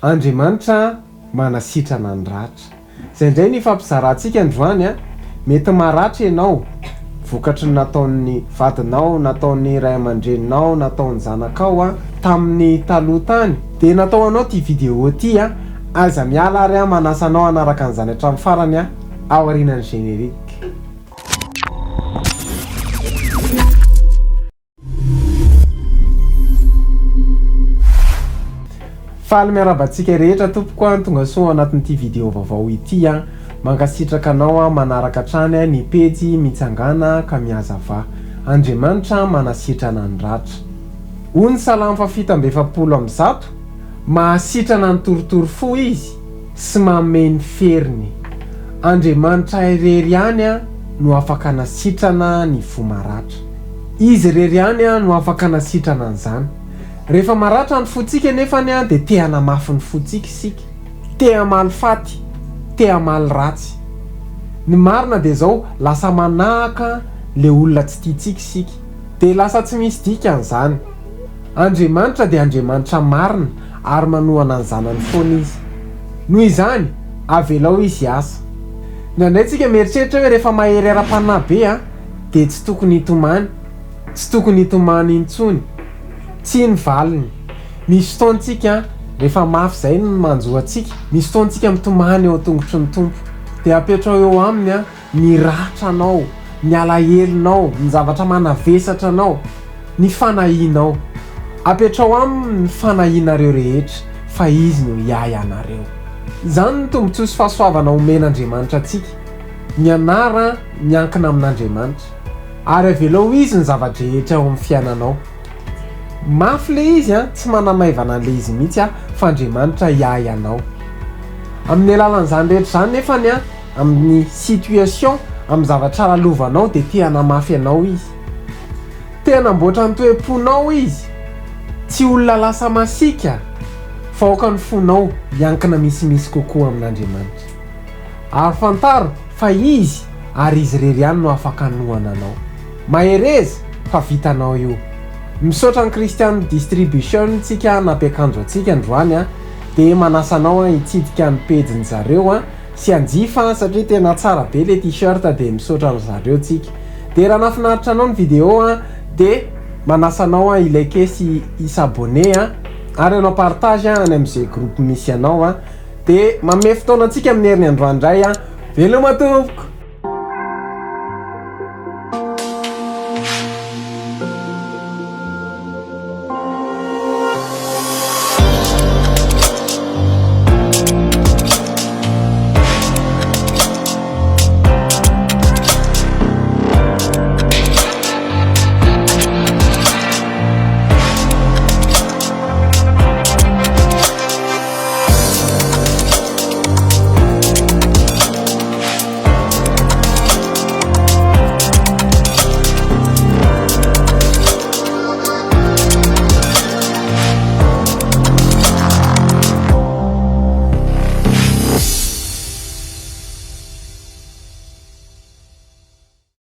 Andriamanitra Manasitrana Andratra. Zay indray ny fampizarantsika androany mety maratra ianao, vokatry ny nataon'ny vadinao, nataon'ny ray aman-dreninao, nataon'ny zanakao tamin'ny taloha tany. Dia natao anao ty vidéo ty aza miala ary manasanao anaraka an'izany hatramin'ny farany ao aorianan'ny générique. Faly miarabantsika rehetra tompoko tonga soa anatin'ity vidéo vaovao ity mankasitrak anao manaraka hatrany ny pejy mitsangana ka miazava. Andriamanitra Manasitrana Andratra. Ony salamo fafitambefapolo amby zato, mahasitrana ny torotoro fo izy sy mameny feriny. Andriamanitra irery ihany no afaka nasitrana ny fo maratra. Izy irery ihany no afaka nasitrana an'izany. Rehefa maratra ny fotsika nefany dia te hanamafy ny fotsika isika, te hamaly faty, te hamaly ratsy. Ny marina dia zao lasa manahaka le olona tsy tiantsika isika, dia lasa tsy misy dika an'izany. Andriamanitra dia Andriamanitra marina ary manohana ny zanany foana izy. Noho izany avelao izy asa. Nandraitsika mieritreritra hoe rehefa mahery ara-panahy be dia tsy tokony hitomany, tsy tokony hitomany intsony, tsy ny valiny. Misy fotoantsika rehefa mafy zay ny manjoantsika, misy fotoantsika mitomany eo tongotry ny tompo, dia apetrao eo aminy ny ratranao, ny alahelinao, ny zavatra manavesatra anao, ny fanahinao. Apetrao aminy ny fanahinareo rehetra fa izy no iay anareo. Izany ny tombontsoa sy fahasoavana omen'Andriamanitra atsika, mianara miankina amin'Andriamanitra, ary avelao izy ny zavatra rehetra ao amin'ny fiainanao. Mafy le izy tsy manamaivana le izy mihitsy fa Andriamanitra iay anao. Amin'ny alalan'izany rehetra zany nefany amin'ny situation, amin'ny zavatra lalovanao dia te hanamafy anao izy, te hanamboatra ny toe-ponao izy, tsy olona lasa masika fa aoka ny fonao miankina misimisy kokoa amin'Andriamanitra. Ary fantaro fa izy ary izy irery ihany no afaka hanohana anao. Mahereza fa vitanao io. Misaotra ny Christian distribution tsika nampiankajo atsika androany dia manasanao hitsidika ny pejy zareo sy hanjifa satria tena tsara be le t-shirt dia misaotra ny zareo tsika. Dia raha nafinaritra anao ny vidéo dia manasanao ilike sy abonné ary anao partage any amin'izay groupe misy anao dia manome fotoana antsika amin'ny herin'ny androany indray. Veloma tompoko.